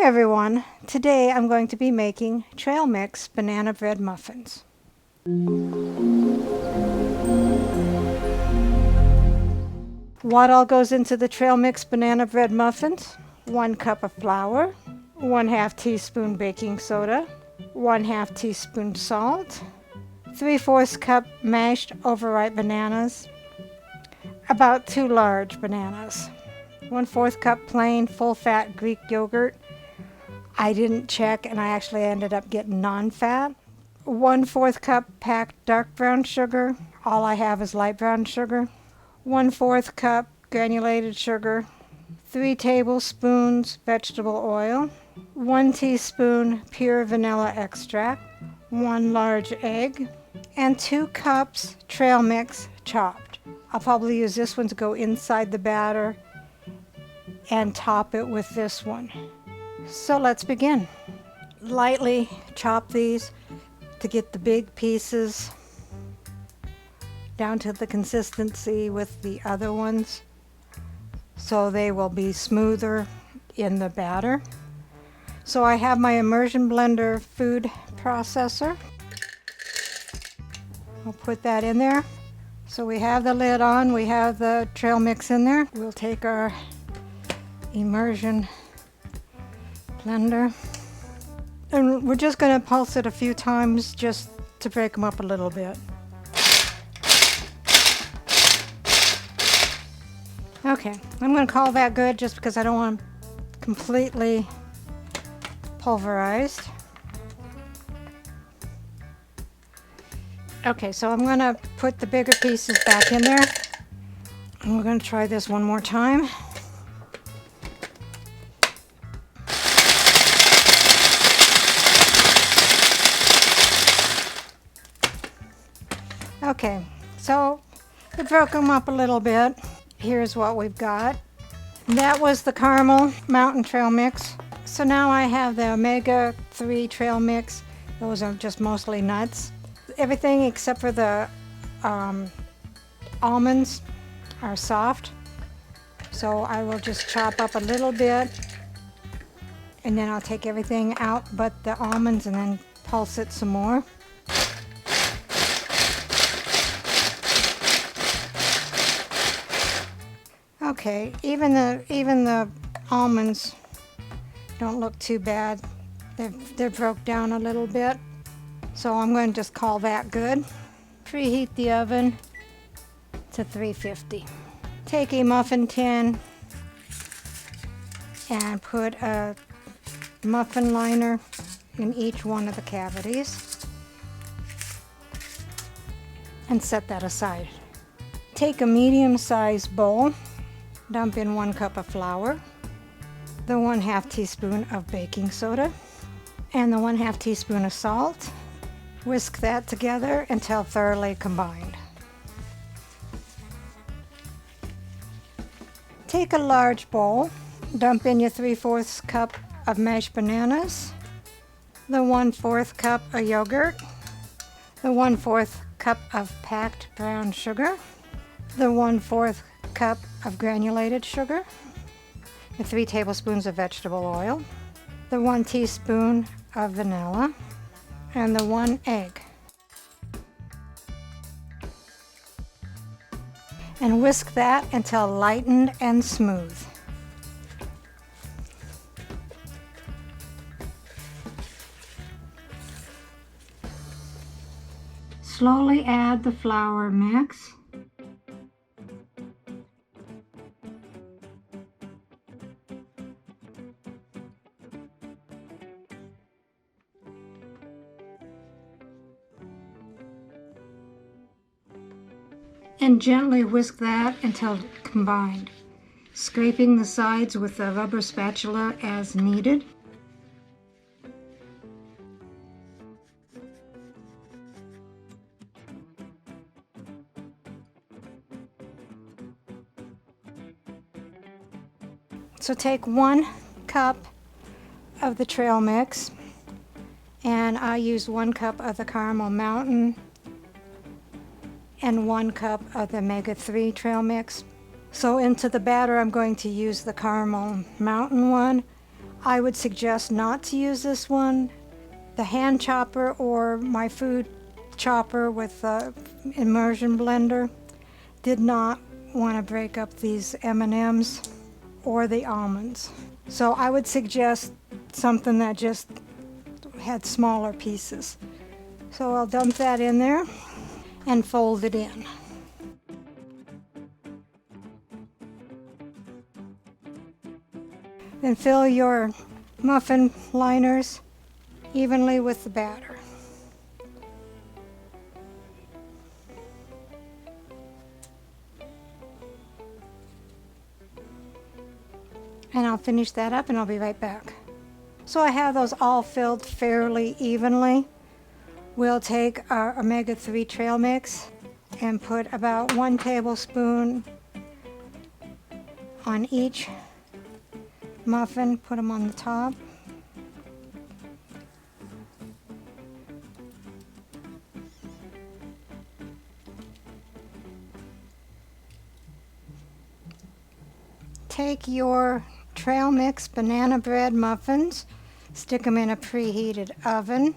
everyone, today I'm going to be making trail mix banana bread muffins. What all goes into the trail mix banana bread muffins? 1 cup of flour, 1/2 teaspoon baking soda, 1/2 teaspoon salt, 3/4 cup mashed overripe bananas, about 2 large bananas, 1/4 cup plain full-fat Greek yogurt. I didn't check and I actually ended up getting non-fat. 1/4 cup packed dark brown sugar. All I have is light brown sugar. 1/4 cup granulated sugar. 3 tablespoons vegetable oil. 1 teaspoon pure vanilla extract. 1 large egg. And 2 cups trail mix chopped. I'll probably use this one to go inside the batter and top it with this one. So let's begin. Lightly chop these to get the big pieces down to the consistency with the other ones, so they will be smoother in the batter. So I have my immersion blender food processor. I'll put that in there. So we have the lid on, we have the trail mix in there. We'll take our immersion blender and we're just going to pulse it a few times just to break them up a little bit. Okay, I'm going to call that good just because I don't want them completely pulverized. Okay, so I'm going to put the bigger pieces back in there and we're going to try this one more time. Okay, so we broke them up a little bit. Here's what we've got. That was the caramel mountain trail mix. So now I have the omega-3 trail mix. Those are just mostly nuts. Everything except for the almonds are soft. So I will just chop up a little bit and then I'll take everything out but the almonds and then pulse it some more. Okay, even the almonds don't look too bad. They're broke down a little bit. So I'm going to just call that good. Preheat the oven to 350. Take a muffin tin and put a muffin liner in each one of the cavities and set that aside. Take a medium-sized bowl. Dump in 1 cup of flour, the 1/2 teaspoon of baking soda, and the 1/2 teaspoon of salt. Whisk that together until thoroughly combined. Take a large bowl, dump in your 3/4 cup of mashed bananas, the 1/4 cup of yogurt, the 1/4 cup of packed brown sugar, the 1/4 cup of granulated sugar, the 3 tablespoons of vegetable oil, the 1 teaspoon of vanilla, and the 1 egg. And whisk that until lightened and smooth. Slowly add the flour mix. And gently whisk that until combined, scraping the sides with a rubber spatula as needed. So take 1 cup of the trail mix, and I use 1 cup of the caramel mountain and 1 cup of the omega-3 trail mix. So into the batter I'm going to use the caramel mountain one. I would suggest not to use this one. The hand chopper or my food chopper with the immersion blender did not want to break up these M&Ms or the almonds. So I would suggest something that just had smaller pieces. So I'll dump that in there and fold it in. Then fill your muffin liners evenly with the batter. And I'll finish that up and I'll be right back. So I have those all filled fairly evenly. We'll take our omega-3 trail mix and put about 1 tablespoon on each muffin, put them on the top. Take your trail mix banana bread muffins, stick them in a preheated oven,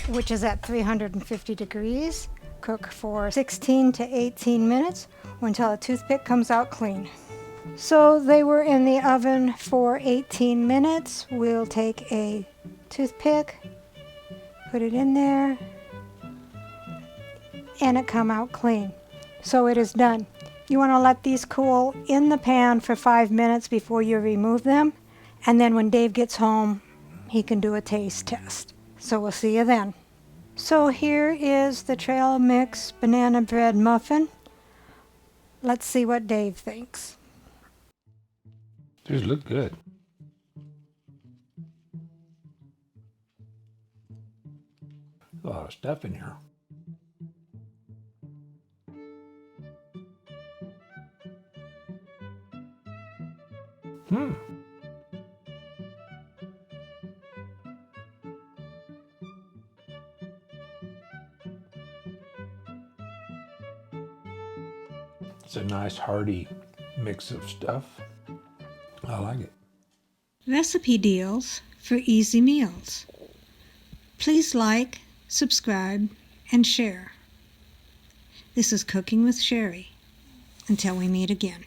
which is at 350 degrees. Cook for 16 to 18 minutes until a toothpick comes out clean. So they were in the oven for 18 minutes. We'll take a toothpick, put it in there, and it come out clean. So it is done. You want to let these cool in the pan for 5 minutes before you remove them. And then when Dave gets home, he can do a taste test. So we'll see you then. So here is the trail mix banana bread muffin. Let's see what Dave thinks. These look good. A lot of stuff in here. It's a nice hearty mix of stuff. I like it. Recipe deals for easy meals. Please like, subscribe, and share. This is Cooking with Sherry. Until we meet again.